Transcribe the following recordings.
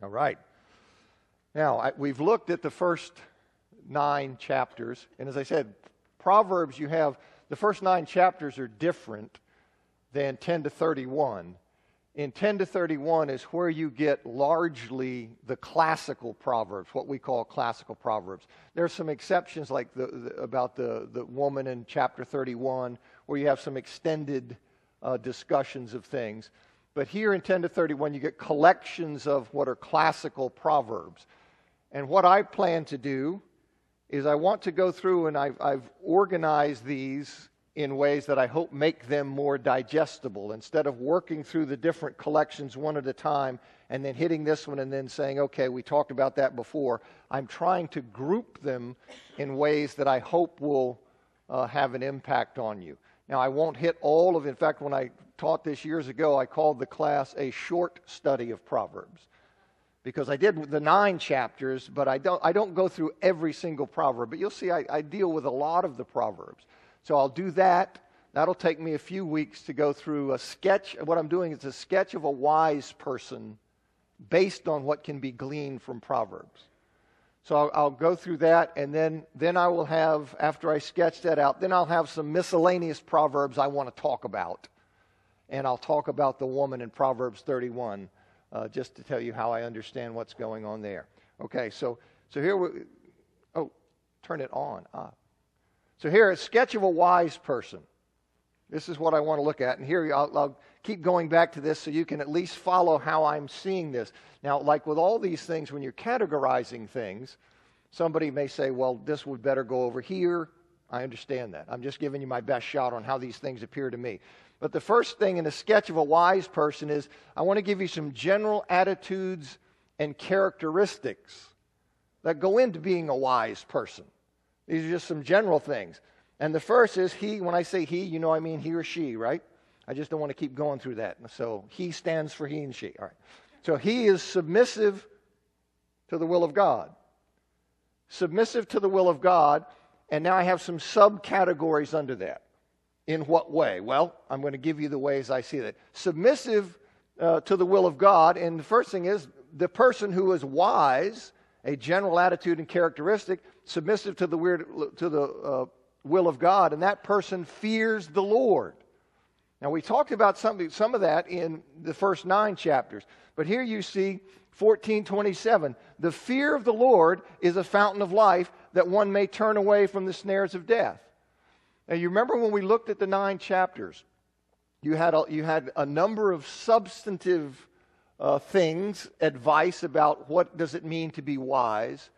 All right. Now, we've looked at the first 9 chapters, and as I said, Proverbs, you have the first 9 chapters are different than 10 to 31. In 10 to 31 is where you get largely the classical Proverbs, what we call classical Proverbs. There are some exceptions like about the woman in chapter 31, where you have some extended discussions of things. But here in 10 to 31, you get collections of what are classical Proverbs. And what I plan to do is I want to go through, and I've organized these in ways that I hope make them more digestible. Instead of working through the different collections one at a time and then hitting this one and then saying, okay, we talked about that before, I'm trying to group them in ways that I hope will have an impact on you. Now, I won't hit all of it. In fact, when I taught this years ago, I called the class a short study of Proverbs, because I did the 9 chapters, but I don't go through every single proverb. But you'll see I deal with a lot of the Proverbs. So I'll do that. That'll take me a few weeks to go through a sketch. What I'm doing is a sketch of a wise person based on what can be gleaned from Proverbs. So I'll go through that, and then I will have, after I sketch that out, then I'll have some miscellaneous Proverbs I want to talk about. And I'll talk about the woman in Proverbs 31, just to tell you how I understand what's going on there. Okay, so here turn it on. So here, a sketch of a wise person. This is what I want to look at. And here, I'll keep going back to this so you can at least follow how I'm seeing this. Now, like with all these things, when you're categorizing things, somebody may say, well, this would better go over here. I understand that. I'm just giving you my best shot on how these things appear to me. But the first thing in a sketch of a wise person is I want to give you some general attitudes and characteristics that go into being a wise person. These are just some general things. And the first is he. When I say he, you know I mean he or she, right? I just don't want to keep going through that. So he stands for he and she. All right. So he is submissive to the will of God. Submissive to the will of God. And now I have some subcategories under that. In what way? Well, I'm going to give you the ways I see that. Submissive to the will of God. And the first thing is the person who is wise, a general attitude and characteristic, submissive to the will of God, and that person fears the Lord. Now, we talked about some of that in the first 9 chapters, but here you see 14:27. The fear of the Lord is a fountain of life, that one may turn away from the snares of death. Now, you remember when we looked at the 9 chapters, you had a number of substantive things, advice about what does it mean to be wise,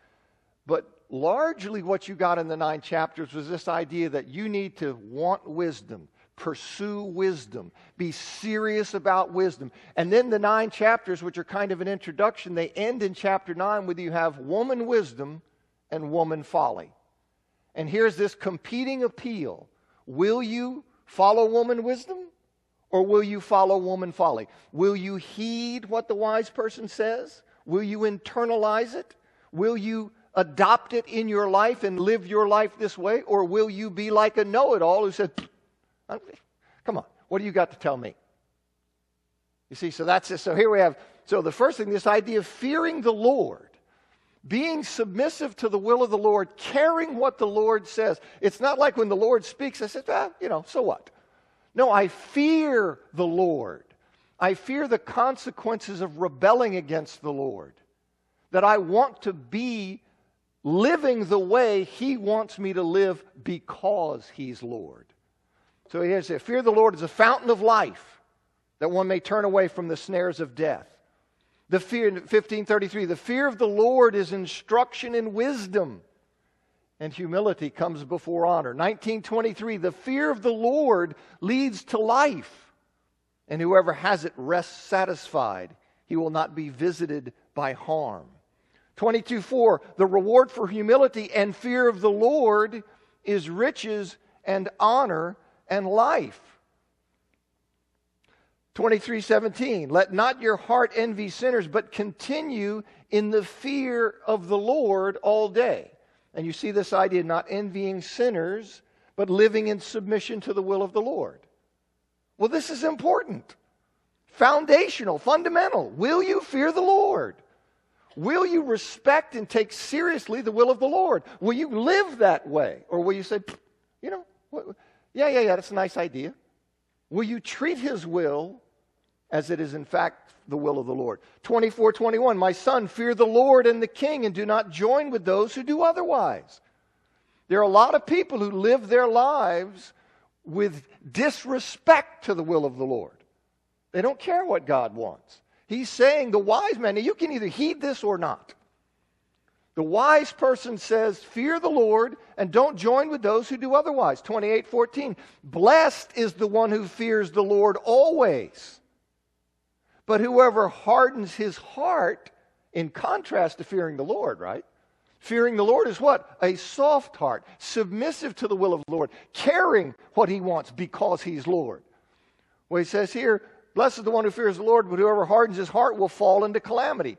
but largely what you got in the 9 chapters was this idea that you need to want wisdom, pursue wisdom, be serious about wisdom. And then the 9 chapters, which are kind of an introduction, they end in chapter 9 with you have woman wisdom and woman folly. And here's this competing appeal. Will you follow woman wisdom, or will you follow woman folly? Will you heed what the wise person says? Will you internalize it? Will you adopt it in your life and live your life this way? Or will you be like a know-it-all who said, come on, what do you got to tell me? You see, so that's it. So here we have, so the first thing, this idea of fearing the Lord, being submissive to the will of the Lord, caring what the Lord says. It's not like when the Lord speaks, I said, so what? No, I fear the Lord. I fear the consequences of rebelling against the Lord. That I want to be living the way He wants me to live because He's Lord. So he says, fear the Lord is a fountain of life, that one may turn away from the snares of death. The fear, 15:33, the fear of the Lord is instruction in wisdom, and humility comes before honor. 19:23, the fear of the Lord leads to life, and whoever has it rests satisfied. He will not be visited by harm. 22:4, the reward for humility and fear of the Lord is riches and honor and life. 23:17, let not your heart envy sinners, but continue in the fear of the Lord all day. And you see this idea, not envying sinners, but living in submission to the will of the Lord. Well, this is important. Foundational, fundamental. Will you fear the Lord? Will you respect and take seriously the will of the Lord? Will you live that way? Or will you say, yeah, that's a nice idea? Will you treat his will as it is in fact the will of the Lord? 24:21, my son, fear the Lord and the king, and do not join with those who do otherwise. There are a lot of people who live their lives with disrespect to the will of the Lord. They don't care what God wants. He's saying, the wise man, you can either heed this or not. The wise person says, fear the Lord and don't join with those who do otherwise. 28:14, blessed is the one who fears the Lord always. But whoever hardens his heart, in contrast to fearing the Lord, right? Fearing the Lord is what? A soft heart, submissive to the will of the Lord, caring what he wants because he's Lord. Well, he says here, blessed is the one who fears the Lord, but whoever hardens his heart will fall into calamity.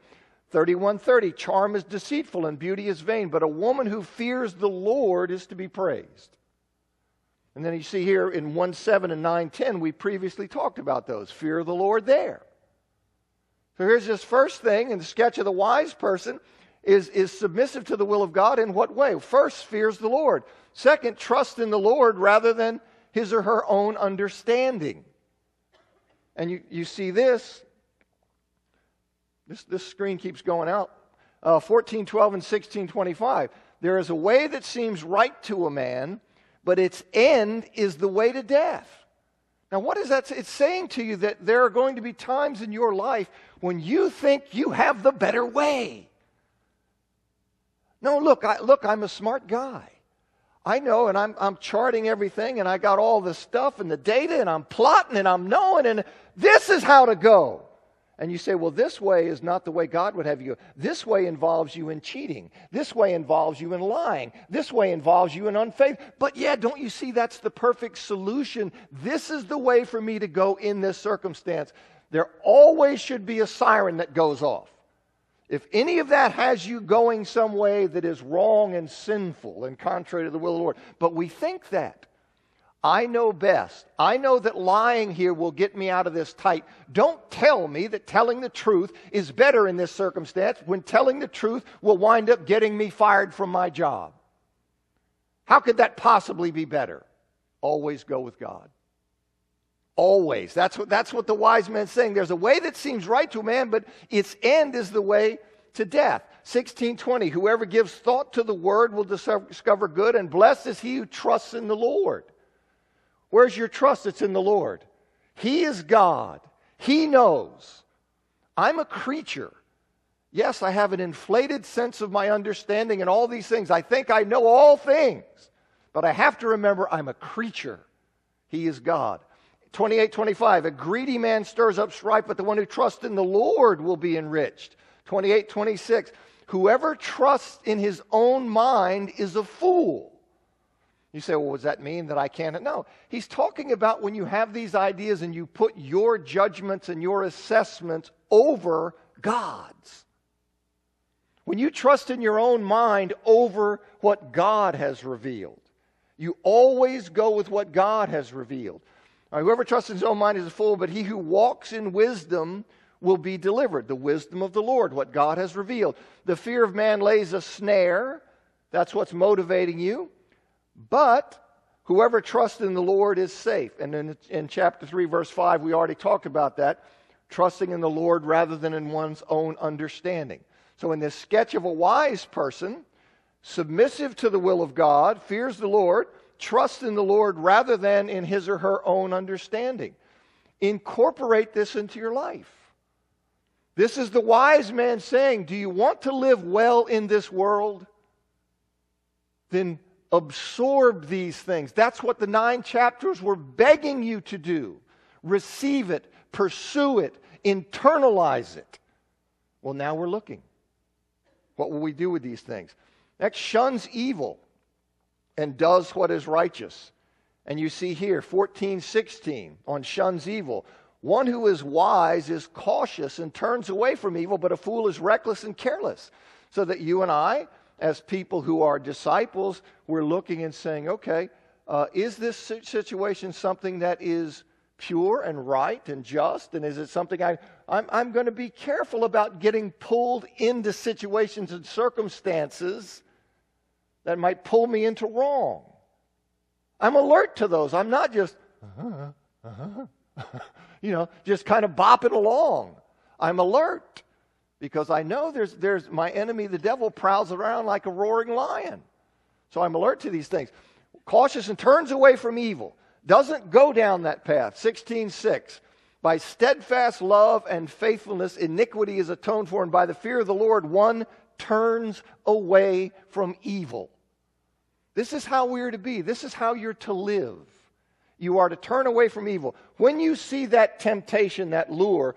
31:30, charm is deceitful and beauty is vain, but a woman who fears the Lord is to be praised. And then you see here in 1:7 and 9:10, we previously talked about those. Fear the Lord there. So here's this first thing in the sketch of the wise person is submissive to the will of God in what way? First, fears the Lord. Second, trust in the Lord rather than his or her own understanding. And you see this screen keeps going out. 14:12 and 16:25. There is a way that seems right to a man, but its end is the way to death. Now what is that? It's saying to you that there are going to be times in your life when you think you have the better way. No, look, I'm a smart guy. I know, and I'm charting everything, and I got all the stuff and the data, and I'm plotting, and I'm knowing, and this is how to go. And you say, well, this way is not the way God would have you go. This way involves you in cheating. This way involves you in lying. This way involves you in unfaith. But yeah, don't you see that's the perfect solution? This is the way for me to go in this circumstance. There always should be a siren that goes off. If any of that has you going some way that is wrong and sinful and contrary to the will of the Lord, but we think that. I know best. I know that lying here will get me out of this tight. Don't tell me that telling the truth is better in this circumstance when telling the truth will wind up getting me fired from my job. How could that possibly be better? Always go with God. Always. That's what the wise man's saying. There's a way that seems right to a man, but its end is the way to death. 16:20, whoever gives thought to the word will discover good, and blessed is he who trusts in the Lord. Where's your trust? It's in the Lord. He is God. He knows. I'm a creature. Yes, I have an inflated sense of my understanding and all these things. I think I know all things. But I have to remember I'm a creature. He is God. 28:25, a greedy man stirs up strife, but the one who trusts in the Lord will be enriched. 28:26, whoever trusts in his own mind is a fool. You say, well, does that mean that I can't? No. He's talking about when you have these ideas and you put your judgments and your assessments over God's. When you trust in your own mind over what God has revealed, you always go with what God has revealed. Whoever trusts in his own mind is a fool, but he who walks in wisdom will be delivered. The wisdom of the Lord, what God has revealed. The fear of man lays a snare. That's what's motivating you. But whoever trusts in the Lord is safe. And in chapter 3, verse 5, we already talked about that. Trusting in the Lord rather than in one's own understanding. So in this sketch of a wise person, submissive to the will of God, fears the Lord, trusts in the Lord rather than in his or her own understanding. Incorporate this into your life. This is the wise man saying, do you want to live well in this world? Then absorb these things. That's what the 9 chapters were begging you to do. Receive it, pursue it, internalize it. Well, now we're looking. What will we do with these things? Next, shuns evil and does what is righteous. And you see here, 14:16, on shuns evil. One who is wise is cautious and turns away from evil, but a fool is reckless and careless. So that you and I, as people who are disciples, we're looking and saying, okay, is this situation something that is pure and right and just? And is it something I'm going to be careful about getting pulled into situations and circumstances that might pull me into wrong? I'm alert to those. I'm not just, just kind of bopping along. I'm alert because I know there's my enemy, the devil, prowls around like a roaring lion. So I'm alert to these things. Cautious and turns away from evil. Doesn't go down that path. 16:6. By steadfast love and faithfulness, iniquity is atoned for, and by the fear of the Lord, one turns away from evil. This is how we are to be. This is how you're to live. You are to turn away from evil. When you see that temptation, that lure,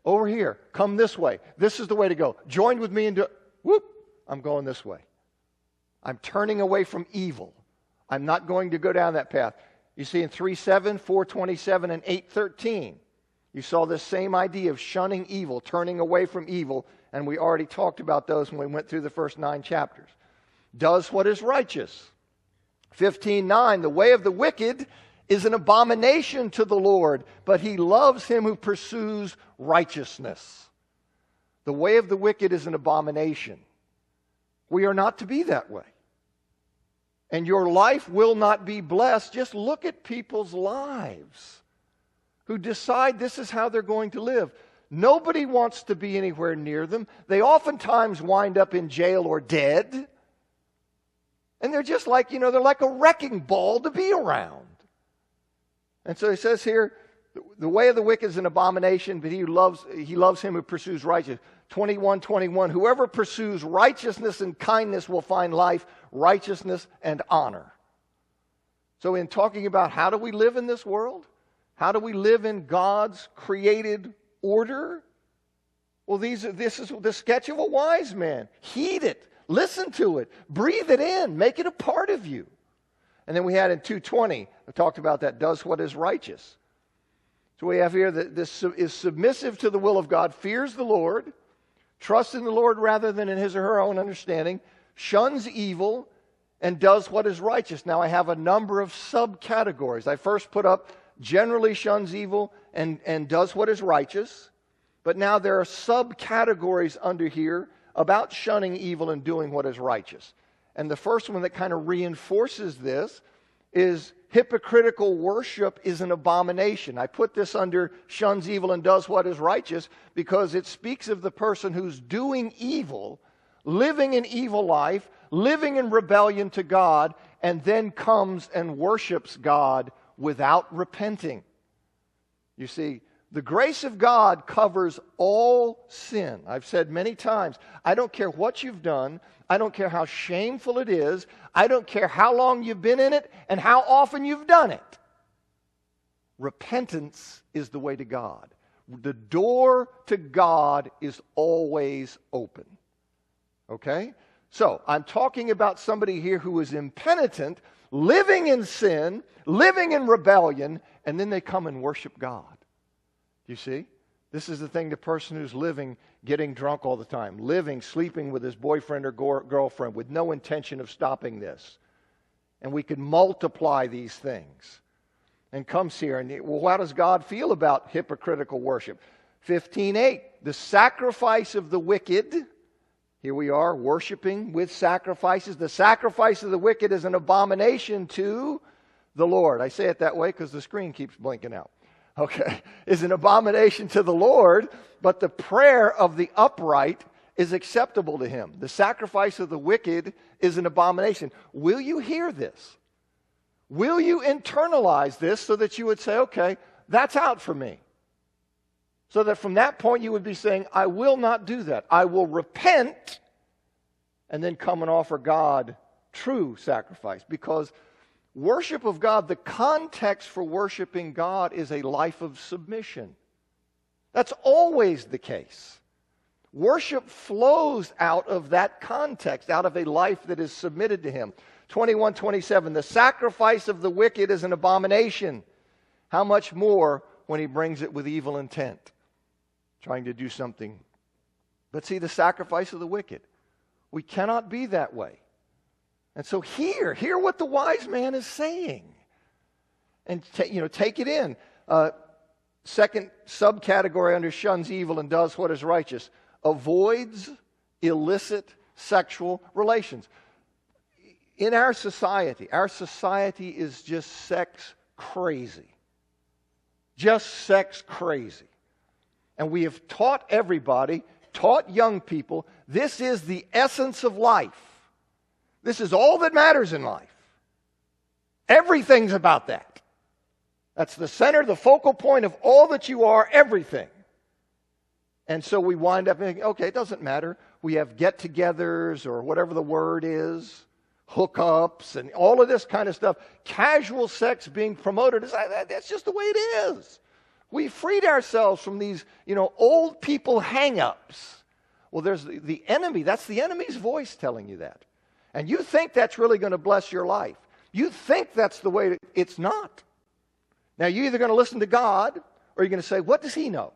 over here, come this way. This is the way to go. Join with me and do it. Whoop, I'm going this way. I'm turning away from evil. I'm not going to go down that path. You see in 3:7, 4:27, and 8:13, you saw this same idea of shunning evil, turning away from evil, and we already talked about those when we went through the first 9 chapters. Does what is righteous. 15:9, the way of the wicked is an abomination to the Lord, but he loves him who pursues righteousness. The way of the wicked is an abomination. We are not to be that way. And your life will not be blessed. Just look at people's lives who decide this is how they're going to live. Nobody wants to be anywhere near them. They oftentimes wind up in jail or dead. And they're just like, they're like a wrecking ball to be around. And so he says here, the way of the wicked is an abomination, but he loves him who pursues righteousness. 21:21, whoever pursues righteousness and kindness will find life, righteousness, and honor. So in talking about how do we live in this world, how do we live in God's created order? Well, this is the sketch of a wise man. Heed it. Listen to it. Breathe it in. Make it a part of you. And then we had in 2:20, we talked about that, does what is righteous. So we have here that this is submissive to the will of God, fears the Lord, trusts in the Lord rather than in his or her own understanding, shuns evil, and does what is righteous. Now I have a number of subcategories. I first put up generally shuns evil and does what is righteous. But now there are subcategories under here about shunning evil and doing what is righteous. And the first one that kind of reinforces this is hypocritical worship is an abomination. I put this under shuns evil and does what is righteous because it speaks of the person who's doing evil, living an evil life, living in rebellion to God, and then comes and worships God without repenting. You see, the grace of God covers all sin. I've said many times, I don't care what you've done. I don't care how shameful it is. I don't care how long you've been in it and how often you've done it. Repentance is the way to God. The door to God is always open. Okay? So, I'm talking about somebody here who is impenitent, living in sin, living in rebellion, and then they come and worship God. You see? This is the thing, the person who's living, getting drunk all the time, living, sleeping with his boyfriend or girlfriend with no intention of stopping this. And we could multiply these things. And comes here, and well, how does God feel about hypocritical worship? 15:8, the sacrifice of the wicked. Here we are, worshiping with sacrifices. The sacrifice of the wicked is an abomination to the Lord. I say it that way because the screen keeps blinking out. Okay, is an abomination to the Lord, but the prayer of the upright is acceptable to him. The sacrifice of the wicked is an abomination. Will you hear this? Will you internalize this so that you would say, okay, that's out for me? So that from that point you would be saying, I will not do that. I will repent and then come and offer God true sacrifice. Because worship of God, the context for worshiping God is a life of submission. That's always the case. Worship flows out of that context, out of a life that is submitted to Him. 21:27, the sacrifice of the wicked is an abomination. How much more when he brings it with evil intent, trying to do something. But see, the sacrifice of the wicked, we cannot be that way. And so hear what the wise man is saying. And take it in. Second subcategory under shuns evil and does what is righteous. Avoids illicit sexual relations. In our society is just sex crazy. Just sex crazy. And we have taught everybody, taught young people, this is the essence of life. This is all that matters in life. Everything's about that. That's the center, the focal point of all that you are, everything. And so we wind up thinking, okay, it doesn't matter. We have get-togethers or whatever the word is, hookups and all of this kind of stuff. Casual sex being promoted, that's just the way it is. We freed ourselves from these, old people hang-ups. Well, there's the enemy. That's the enemy's voice telling you that. And you think that's really going to bless your life. You think that's the way. It's not. Now, you're either going to listen to God or you're going to say, what does he know?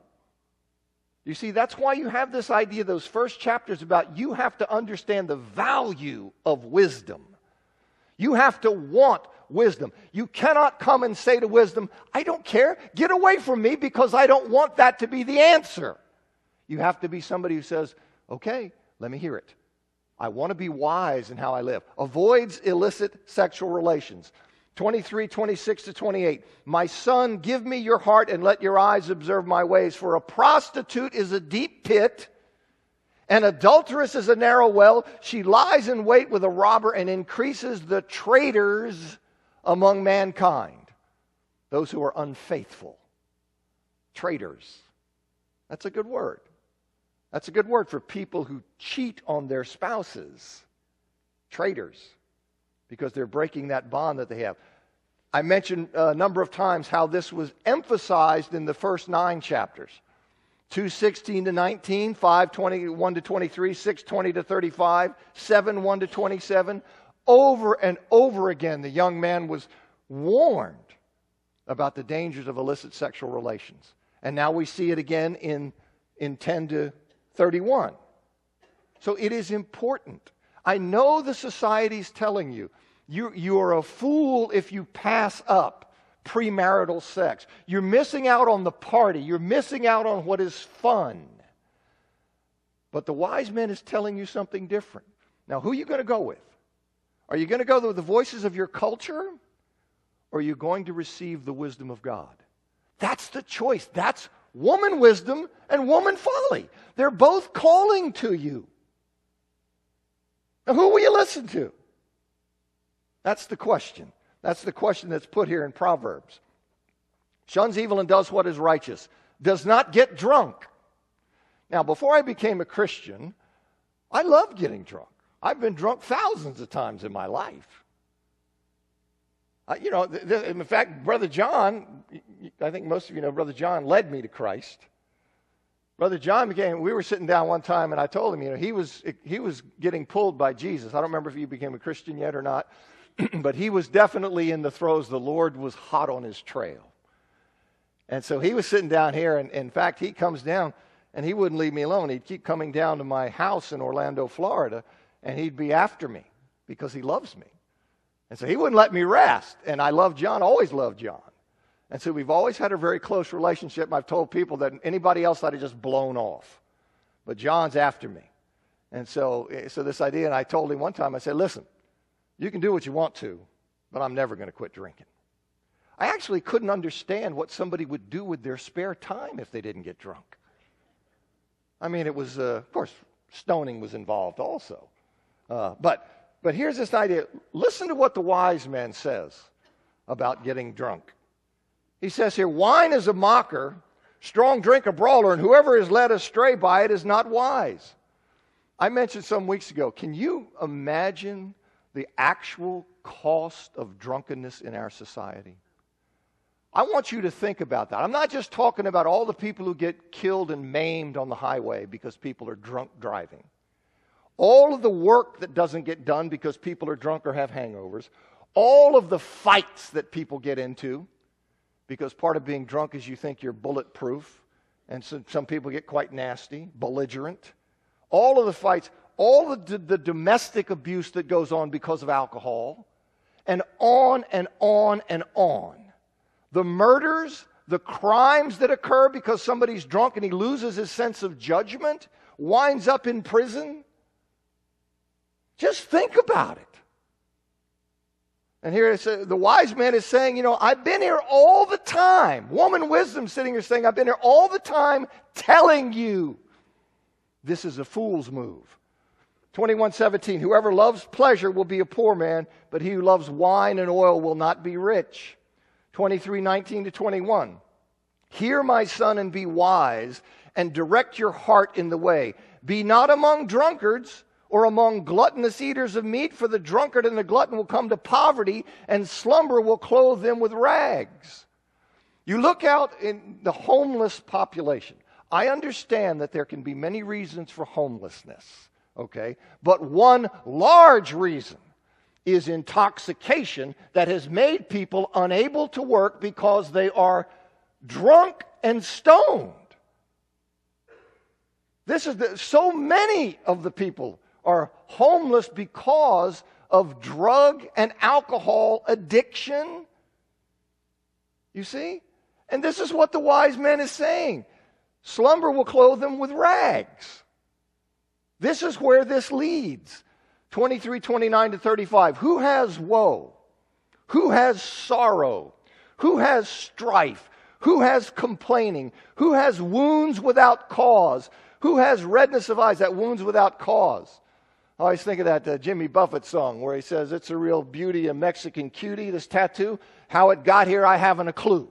You see, that's why you have this idea, those first chapters about you have to understand the value of wisdom. You have to want wisdom. You cannot come and say to wisdom, I don't care, get away from me because I don't want that to be the answer. You have to be somebody who says, okay, let me hear it. I want to be wise in how I live. Avoids illicit sexual relations. 23, 26 to 28. My son, give me your heart and let your eyes observe my ways. For a prostitute is a deep pit, an adulteress is a narrow well. She lies in wait with a robber and increases the traitors among mankind. Those who are unfaithful. Traitors. That's a good word. That's a good word for people who cheat on their spouses. Traitors. Because they're breaking that bond that they have. I mentioned a number of times how this was emphasized in the first 9 chapters. 2:16 to 19, 5:21 to 23, 6:20 to 35, 7:1 to 27. Over and over again, the young man was warned about the dangers of illicit sexual relations. And now we see it again in 10 to 31. So it is important. I know the society's telling you, you are a fool if you pass up premarital sex. You're missing out on the party. You're missing out on what is fun. But the wise man is telling you something different. Now, who are you going to go with? Are you going to go with the voices of your culture? Or are you going to receive the wisdom of God? That's the choice. That's woman wisdom and woman folly. They're both calling to you. Now, who will you listen to? That's the question. That's the question that's put here in Proverbs. Shuns evil and does what is righteous. Does not get drunk. Now, before I became a Christian, I loved getting drunk. I've been drunk thousands of times in my life. In fact, Brother John, I think most of you know, Brother John led me to Christ. Brother John we were sitting down one time and I told him, he was getting pulled by Jesus. I don't remember if he became a Christian yet or not, but he was definitely in the throes. The Lord was hot on his trail. And so he was sitting down here, and in fact, he comes down and he wouldn't leave me alone. He'd keep coming down to my house in Orlando, Florida, and he'd be after me because he loves me. And so he wouldn't let me rest. And I love John, always loved John. And so we've always had a very close relationship. And I've told people that anybody else I'd have just blown off. But John's after me. And so this idea, and I told him one time, I said, listen, you can do what you want to, but I'm never going to quit drinking. I actually couldn't understand what somebody would do with their spare time if they didn't get drunk. I mean, it was, of course, stoning was involved also. But here's this idea. Listen to what the wise man says about getting drunk. He says here, wine is a mocker, strong drink a brawler, and whoever is led astray by it is not wise. I mentioned some weeks ago, can you imagine the actual cost of drunkenness in our society? I want you to think about that. I'm not just talking about all the people who get killed and maimed on the highway because people are drunk driving. All of the work that doesn't get done because people are drunk or have hangovers. All of the fights that people get into because part of being drunk is you think you're bulletproof. And some people get quite nasty, belligerent. All of the fights, all of the domestic abuse that goes on because of alcohol. And on and on and on. The murders, the crimes that occur because somebody's drunk and he loses his sense of judgment, winds up in prison. Just think about it. And here the wise man is saying, I've been here all the time. Woman wisdom sitting here saying, I've been here all the time telling you this is a fool's move. 21:17, whoever loves pleasure will be a poor man, but he who loves wine and oil will not be rich. 23:19-21, hear my son and be wise, and direct your heart in the way. Be not among drunkards, or among gluttonous eaters of meat, for the drunkard and the glutton will come to poverty, and slumber will clothe them with rags. You look out in the homeless population. I understand that there can be many reasons for homelessness, okay? But one large reason is intoxication that has made people unable to work because they are drunk and stoned. So many of the people are homeless because of drug and alcohol addiction. You see? And this is what the wise man is saying. Slumber will clothe them with rags. This is where this leads. 23:29-35. Who has woe? Who has sorrow? Who has strife? Who has complaining? Who has wounds without cause? Who has redness of eyes? That wounds without cause. I always think of that Jimmy Buffett song where he says, it's a real beauty, a Mexican cutie, this tattoo. How it got here, I haven't a clue.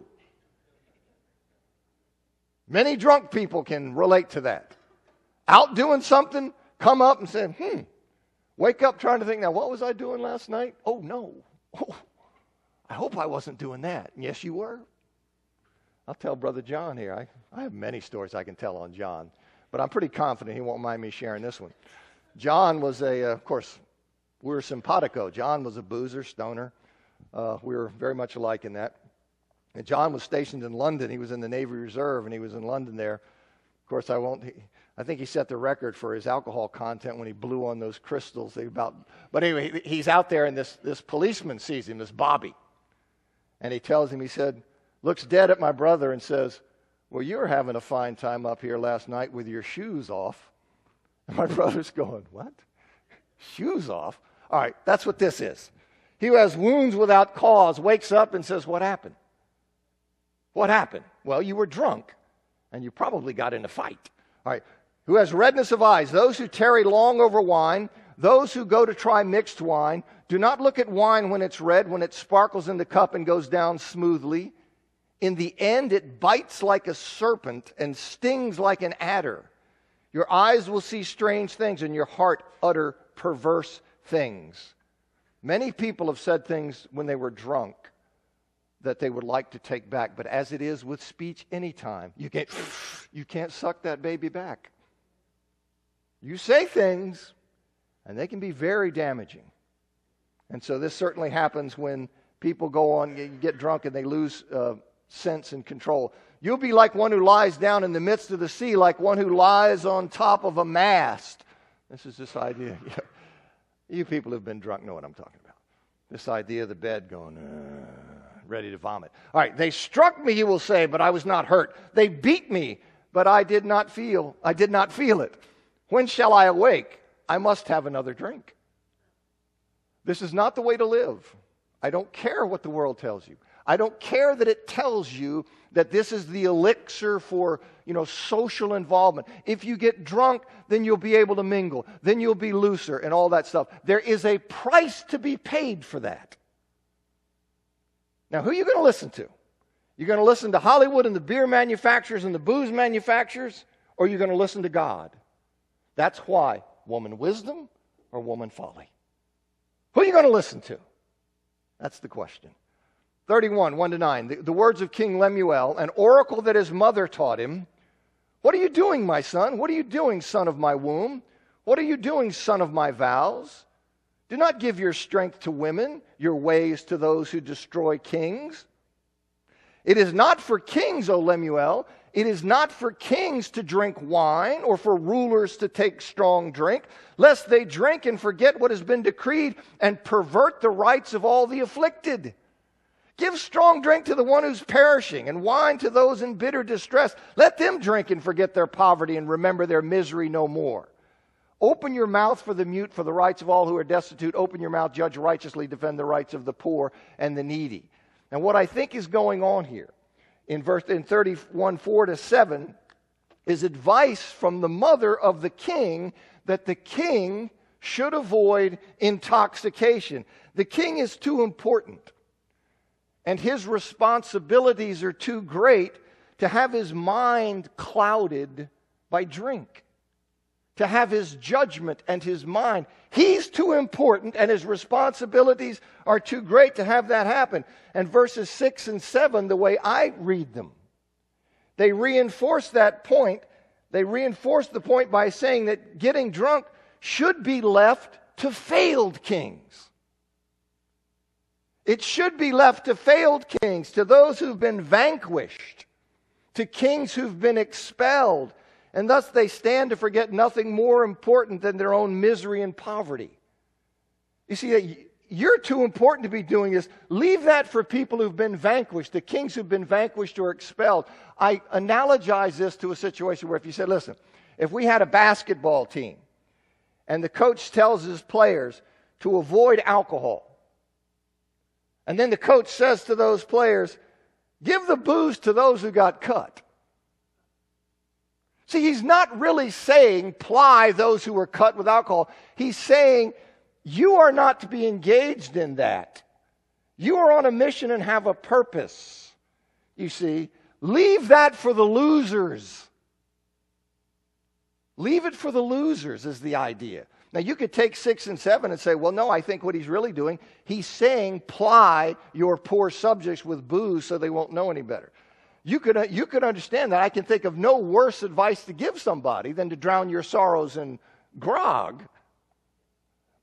Many drunk people can relate to that. Out doing something, come up and say, wake up trying to think, now what was I doing last night? Oh, no. Oh, I hope I wasn't doing that. And yes, you were. I'll tell Brother John here. I have many stories I can tell on John, but I'm pretty confident he won't mind me sharing this one. John was of course, we were simpatico. John was a boozer, stoner. We were very much alike in that. And John was stationed in London. He was in the Navy Reserve, and he was in London there. Of course, I think he set the record for his alcohol content when he blew on those crystals. But anyway, he's out there, and this policeman sees him, this Bobby. And he tells him, he said, looks dead at my brother and says, well, you were having a fine time up here last night with your shoes off. And my brother's going, what? Shoes off? All right, that's what this is. He who has wounds without cause wakes up and says, what happened? What happened? Well, you were drunk, and you probably got in a fight. All right, who has redness of eyes? Those who tarry long over wine, those who go to try mixed wine. Do not look at wine when it's red, when it sparkles in the cup and goes down smoothly. In the end, it bites like a serpent and stings like an adder. Your eyes will see strange things, and your heart utter perverse things. Many people have said things when they were drunk that they would like to take back. But as it is with speech anytime, you can't suck that baby back. You say things, and they can be very damaging. And so this certainly happens when people go on, get drunk, and they lose sense and control. You'll be like one who lies down in the midst of the sea, like one who lies on top of a mast. This is this idea. You people who've been drunk know what I'm talking about. This idea of the bed going, ready to vomit. All right, they struck me, you will say, but I was not hurt. They beat me, but I did not feel it. When shall I awake? I must have another drink. This is not the way to live. I don't care what the world tells you. I don't care that it tells you that this is the elixir for, social involvement. If you get drunk, then you'll be able to mingle. Then you'll be looser and all that stuff. There is a price to be paid for that. Now, who are you going to listen to? You're going to listen to Hollywood and the beer manufacturers and the booze manufacturers, or you're going to listen to God? That's why. Woman wisdom or woman folly? Who are you going to listen to? That's the question. 31, 1-9. The words of King Lemuel, an oracle that his mother taught him. What are you doing, my son? What are you doing, son of my womb? What are you doing, son of my vows? Do not give your strength to women, your ways to those who destroy kings. It is not for kings, O Lemuel. It is not for kings to drink wine or for rulers to take strong drink, lest they drink and forget what has been decreed and pervert the rights of all the afflicted. Give strong drink to the one who's perishing, and wine to those in bitter distress. Let them drink and forget their poverty and remember their misery no more. Open your mouth for the mute, for the rights of all who are destitute. Open your mouth, judge righteously, defend the rights of the poor and the needy. Now, what I think is going on here in 31:4-7 is advice from the mother of the king that the king should avoid intoxication. The king is too important, and his responsibilities are too great to have his mind clouded by drink, to have his judgment and his mind. He's too important, and his responsibilities are too great to have that happen. And verses 6 and 7, the way I read them, they reinforce that point. They reinforce the point by saying that getting drunk should be left to failed kings. It should be left to failed kings, to those who've been vanquished, to kings who've been expelled, and thus they stand to forget nothing more important than their own misery and poverty. You see, you're too important to be doing this. Leave that for people who've been vanquished, the kings who've been vanquished or expelled. I analogize this to a situation where if you said, listen, if we had a basketball team and the coach tells his players to avoid alcohol, and then the coach says to those players, give the booze to those who got cut. See, he's not really saying ply those who were cut with alcohol. He's saying you are not to be engaged in that. You are on a mission and have a purpose. You see, leave that for the losers. Leave it for the losers is the idea. Now, you could take 6 and 7 and say, well, no, I think what he's really doing, he's saying ply your poor subjects with booze so they won't know any better. You could understand that. I can think of no worse advice to give somebody than to drown your sorrows in grog.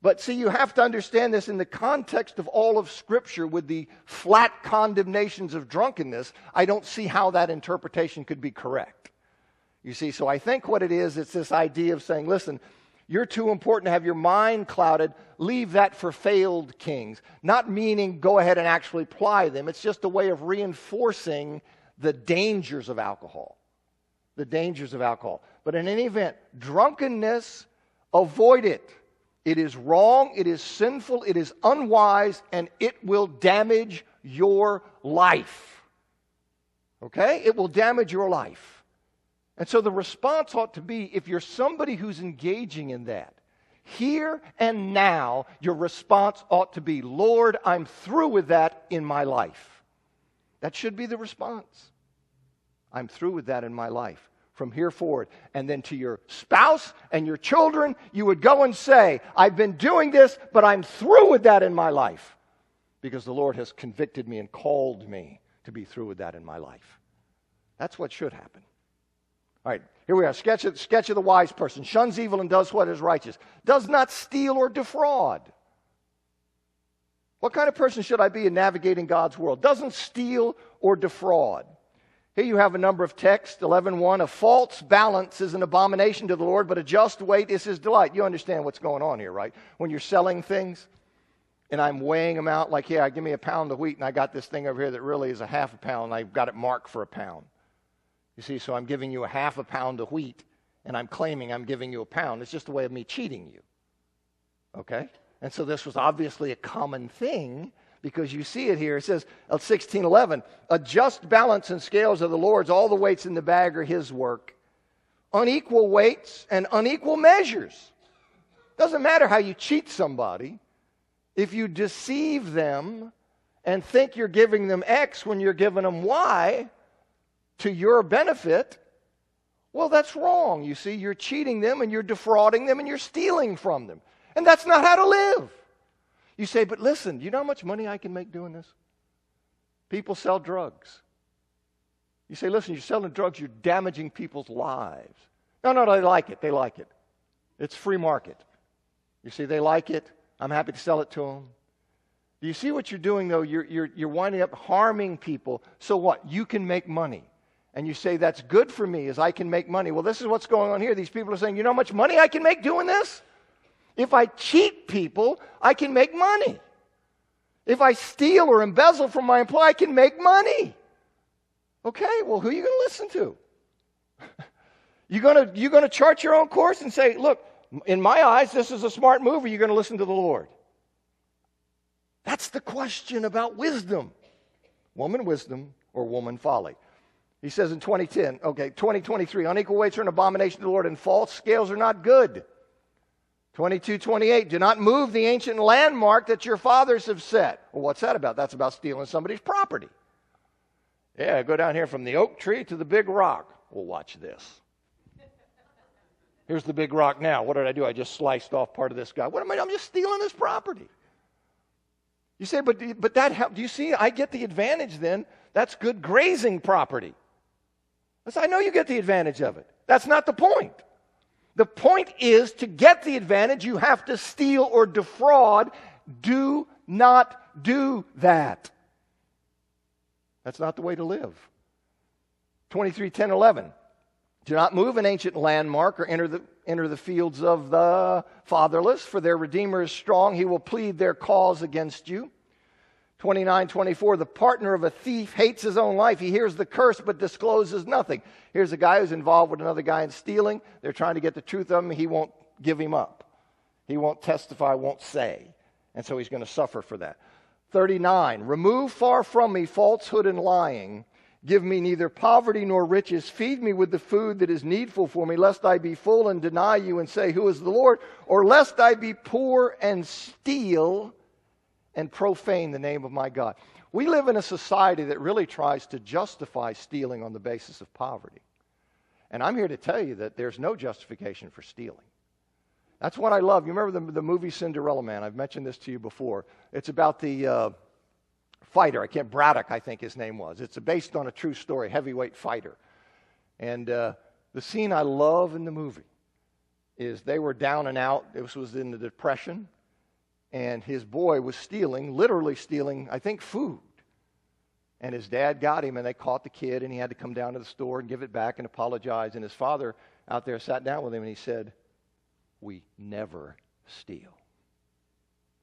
But see, you have to understand this in the context of all of Scripture with the flat condemnations of drunkenness. I don't see how that interpretation could be correct. You see, so I think what it is, it's this idea of saying, listen, you're too important to have your mind clouded. Leave that for failed kings. Not meaning go ahead and actually ply them. It's just a way of reinforcing the dangers of alcohol. The dangers of alcohol. But in any event, drunkenness, avoid it. It is wrong, it is sinful, it is unwise, and it will damage your life. Okay? It will damage your life. And so the response ought to be, if you're somebody who's engaging in that, here and now, your response ought to be, Lord, I'm through with that in my life. That should be the response. I'm through with that in my life from here forward. And then to your spouse and your children, you would go and say, I've been doing this, but I'm through with that in my life because the Lord has convicted me and called me to be through with that in my life. That's what should happen. All right, here we are. Sketch of the wise person. Shuns evil and does what is righteous. Does not steal or defraud. What kind of person should I be in navigating God's world? Doesn't steal or defraud. Here you have a number of texts. 11:1. A false balance is an abomination to the Lord, but a just weight is his delight. You understand what's going on here, right? When you're selling things and I'm weighing them out, like, yeah, give me a pound of wheat, and I got this thing over here that really is a half a pound, and I've got it marked for a pound. You see, so I'm giving you a half a pound of wheat, and I'm claiming I'm giving you a pound. It's just a way of me cheating you. Okay? And so this was obviously a common thing, because you see it here. It says, 16:11, a just balance and scales are the Lord's. All the weights in the bag are his work. Unequal weights and unequal measures. Doesn't matter how you cheat somebody. If you deceive them and think you're giving them X when you're giving them Y, to your benefit, well, that's wrong. You see, you're cheating them and you're defrauding them and you're stealing from them. And that's not how to live. You say, but listen, do you know how much money I can make doing this? People sell drugs. You say, listen, you're selling drugs, you're damaging people's lives. No, they like it. They like it. It's free market. You see, they like it. I'm happy to sell it to them. Do you see what you're doing, though? You're winding up harming people. So what? You can make money. And you say, that's good for me, as I can make money. Well, this is what's going on here. These people are saying, you know how much money I can make doing this? If I cheat people, I can make money. If I steal or embezzle from my employer, I can make money. Okay, well, who are you going to listen to? You going to chart your own course and say, look, in my eyes, this is a smart move, or you're going to listen to the Lord? That's the question about wisdom. Woman wisdom or woman folly. He says in 2023, unequal weights are an abomination to the Lord, and false scales are not good. 22:28, do not move the ancient landmark that your fathers have set. Well, what's that about? That's about stealing somebody's property. Yeah, go down here from the oak tree to the big rock. Well, watch this. Here's the big rock now. What did I do? I just sliced off part of this guy. What am I doing? I'm just stealing his property. You say, but that help. Do you see? I get the advantage then. That's good grazing property. I know you get the advantage of it. That's not the point. The point is, to get the advantage, you have to steal or defraud. Do not do that. That's not the way to live. 23:10-11. Do not move an ancient landmark or enter the fields of the fatherless, for their Redeemer is strong. He will plead their cause against you. 29:24, the partner of a thief hates his own life. He hears the curse but discloses nothing. Here's a guy who's involved with another guy in stealing. They're trying to get the truth of him. He won't give him up. He won't testify, won't say. And so he's going to suffer for that. 39, remove far from me falsehood and lying. Give me neither poverty nor riches. Feed me with the food that is needful for me, lest I be full and deny you and say, who is the Lord? Or lest I be poor and steal and profane the name of my God. We live in a society that really tries to justify stealing on the basis of poverty. And I'm here to tell you that there's no justification for stealing. That's what I love. You remember the movie Cinderella Man? I've mentioned this to you before. It's about the fighter. Braddock, I think his name was. It's based on a true story, heavyweight fighter. And the scene I love in the movie is they were down and out. This was in the Depression. And his boy was stealing, literally stealing, I think, food. And his dad got him, and they caught the kid, and he had to come down to the store and give it back and apologize. And his father out there sat down with him, and he said, we never steal.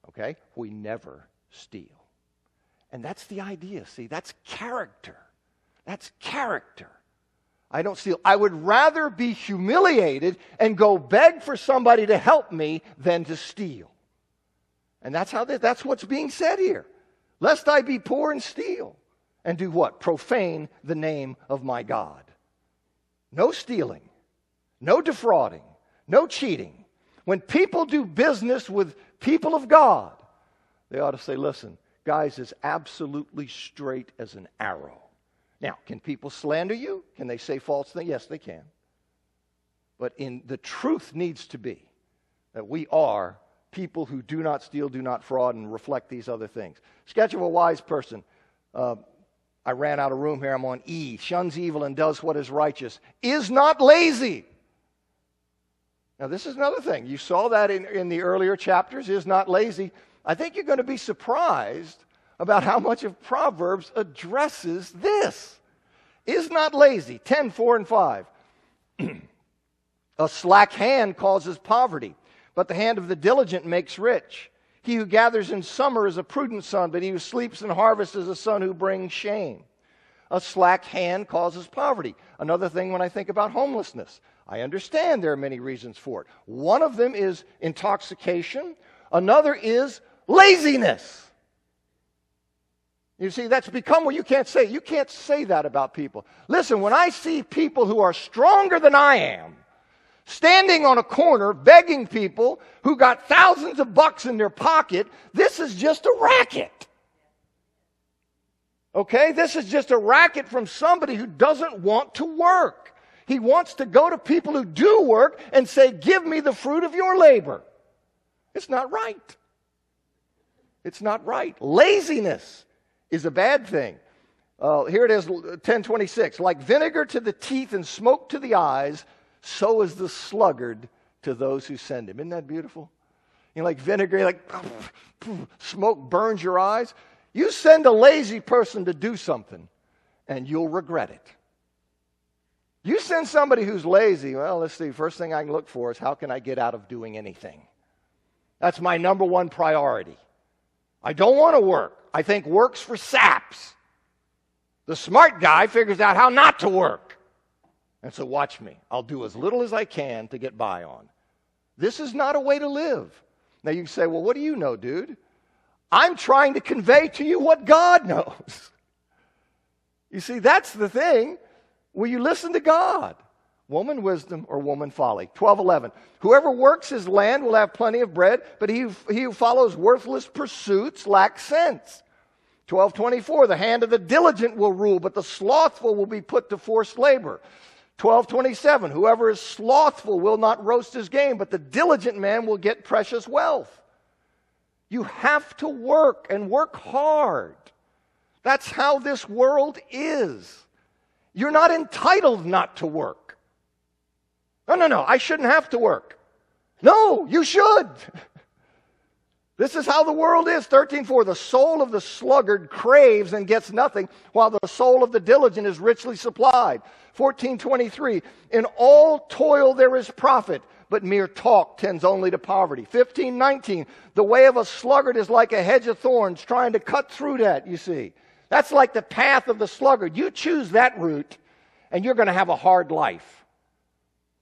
Okay? We never steal. And that's the idea, see? That's character. That's character. I don't steal. I would rather be humiliated and go beg for somebody to help me than to steal. And that's what's being said here. Lest I be poor and steal. And do what? Profane the name of my God. No stealing. No defrauding. No cheating. When people do business with people of God, they ought to say, listen, guys, is absolutely straight as an arrow. Now, can people slander you? Can they say false things? Yes, they can. But the truth needs to be that we are people who do not steal, do not fraud, and reflect these other things. Sketch of a wise person. I ran out of room here. I'm on E. Shuns evil and does what is righteous. Is not lazy. Now, this is another thing. You saw that in the earlier chapters. Is not lazy. I think you're going to be surprised about how much of Proverbs addresses this. Is not lazy. 10:4-5. A slack hand causes poverty, but the hand of the diligent makes rich. He who gathers in summer is a prudent son, but he who sleeps in harvest is a son who brings shame. A slack hand causes poverty. Another thing when I think about homelessness, I understand there are many reasons for it. One of them is intoxication. Another is laziness. You see, that's become what you can't say that about people. Listen, when I see people who are stronger than I am, standing on a corner begging people who got thousands of bucks in their pocket, this is just a racket. Okay? This is just a racket from somebody who doesn't want to work. He wants to go to people who do work and say, give me the fruit of your labor. It's not right. It's not right. Laziness is a bad thing. Here it is, 10:26. Like vinegar to the teeth and smoke to the eyes, so is the sluggard to those who send him. Isn't that beautiful? You know, like vinegar, like smoke burns your eyes. You send a lazy person to do something, and you'll regret it. You send somebody who's lazy, well, let's see, first thing I can look for is how can I get out of doing anything? That's my number one priority. I don't want to work. I think work's for saps. The smart guy figures out how not to work. And so watch me. I'll do as little as I can to get by on. This is not a way to live. Now you say, well, what do you know, dude? I'm trying to convey to you what God knows. You see, that's the thing. Will you listen to God? Woman wisdom or woman folly. 12:11. Whoever works his land will have plenty of bread, but he who follows worthless pursuits lacks sense. 12:24. The hand of the diligent will rule, but the slothful will be put to forced labor. 12:27. Whoever is slothful will not roast his game, but the diligent man will get precious wealth. You have to work and work hard. That's how this world is. You're not entitled not to work. No, I shouldn't have to work. No, you should. This is how the world is. 13:4, the soul of the sluggard craves and gets nothing, while the soul of the diligent is richly supplied. 14:23, in all toil there is profit, but mere talk tends only to poverty. 15:19, the way of a sluggard is like a hedge of thorns trying to cut through that, you see. That's like the path of the sluggard. You choose that route, and you're going to have a hard life.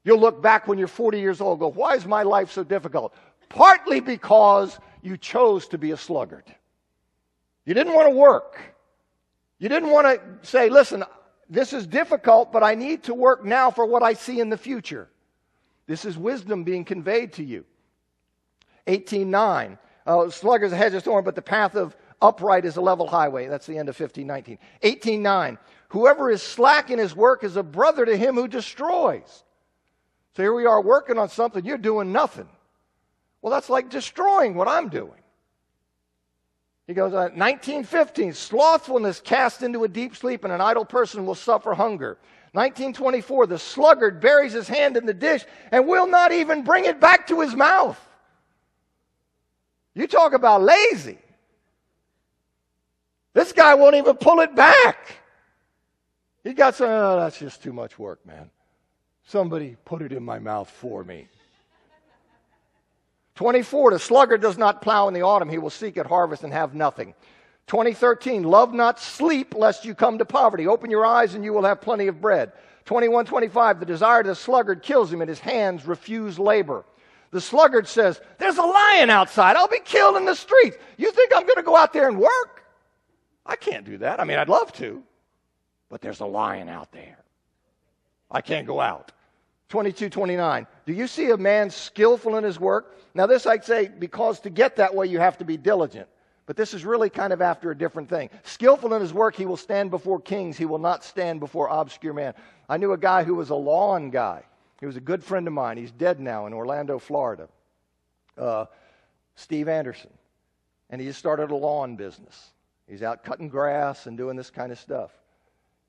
You'll look back when you're 40 years old and go, why is my life so difficult? Partly because you chose to be a sluggard. You didn't want to work. You didn't want to say, listen, this is difficult, but I need to work now for what I see in the future. This is wisdom being conveyed to you. 18:9, sluggard is a hedge of thorn, but the path of upright is a level highway. That's the end of 15:19. 18:9, whoever is slack in his work is a brother to him who destroys. So here we are working on something, you're doing nothing. Well, that's like destroying what I'm doing. He goes, 19:15, slothfulness cast into a deep sleep, and an idle person will suffer hunger. 19:24, the sluggard buries his hand in the dish and will not even bring it back to his mouth. You talk about lazy. This guy won't even pull it back. He got some, oh, that's just too much work, man. Somebody put it in my mouth for me. 24, the sluggard does not plow in the autumn. He will seek at harvest and have nothing. 20:13, love not sleep lest you come to poverty. Open your eyes and you will have plenty of bread. 21:25, the desire of the sluggard kills him and his hands refuse labor. The sluggard says, there's a lion outside. I'll be killed in the streets. You think I'm going to go out there and work? I can't do that. I mean, I'd love to, but there's a lion out there. I can't go out. 22:29, do you see a man skillful in his work? Now this I'd say, because to get that way you have to be diligent. But this is really kind of after a different thing. Skillful in his work, he will stand before kings. He will not stand before obscure man. I knew a guy who was a lawn guy. He was a good friend of mine. He's dead now in Orlando, Florida. Steve Anderson. And he just started a lawn business. He's out cutting grass and doing this kind of stuff.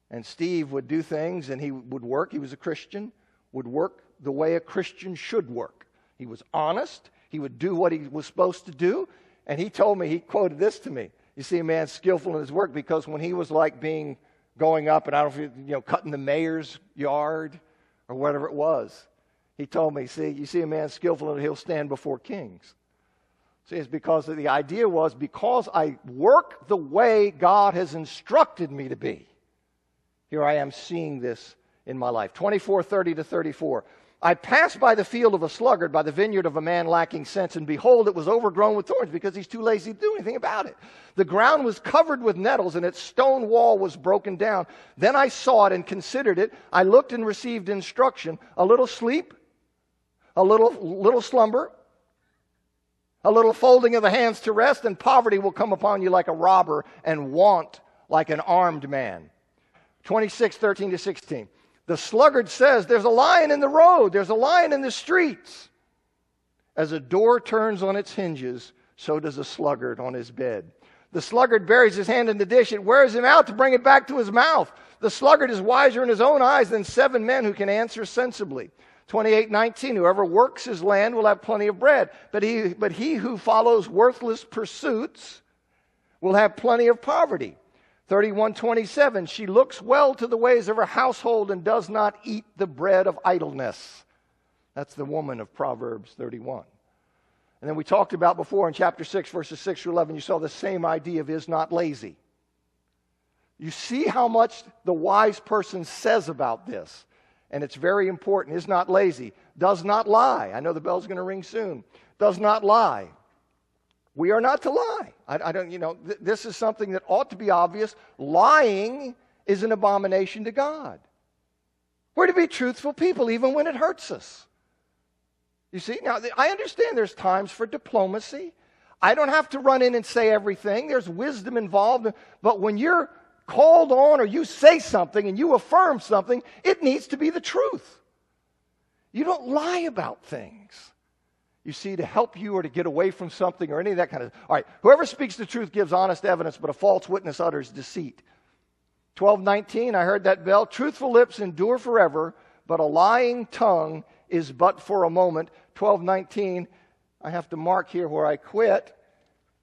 And Steve would do things and he would work. He was a Christian, would work the way a Christian should work. He was honest. He would do what he was supposed to do. And he told me, he quoted this to me. You see a man skillful in his work, because when he was like going up, and I don't know if cutting the mayor's yard or whatever it was, he told me, see, you see a man skillful and he'll stand before kings. See, it's because the idea was, because I work the way God has instructed me to be. Here I am seeing this in my life. 24:30-34. I passed by the field of a sluggard, by the vineyard of a man lacking sense, and behold, it was overgrown with thorns, because he's too lazy to do anything about it. The ground was covered with nettles, and its stone wall was broken down. Then I saw it and considered it. I looked and received instruction. A little sleep, a little slumber, a little folding of the hands to rest, and poverty will come upon you like a robber, and want like an armed man. 26:13-16. The sluggard says, there's a lion in the road, there's a lion in the streets. As a door turns on its hinges, so does a sluggard on his bed. The sluggard buries his hand in the dish, it wears him out to bring it back to his mouth. The sluggard is wiser in his own eyes than 7 men who can answer sensibly. 28:19, whoever works his land will have plenty of bread, but he who follows worthless pursuits will have plenty of poverty. 31:27, she looks well to the ways of her household and does not eat the bread of idleness. That's the woman of Proverbs 31. And then we talked about before in chapter 6, verses 6 through 11, you saw the same idea of is not lazy. You see how much the wise person says about this. And it's very important. Is not lazy. Does not lie. I know the bell's going to ring soon. Does not lie. We are not to lie. I don't, this is something that ought to be obvious. Lying is an abomination to God. We're to be truthful people even when it hurts us. You see, now I understand there's times for diplomacy. I don't have to run in and say everything. There's wisdom involved. But when you're called on or you say something and you affirm something, it needs to be the truth. You don't lie about things. You see, to help you or to get away from something or any of that kind of... All right, whoever speaks the truth gives honest evidence, but a false witness utters deceit. 12:19, I heard that bell. Truthful lips endure forever, but a lying tongue is but for a moment. 12:19, I have to mark here where I quit.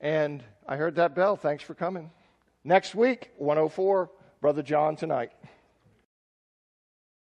And I heard that bell. Thanks for coming. Next week, 104, Brother John tonight.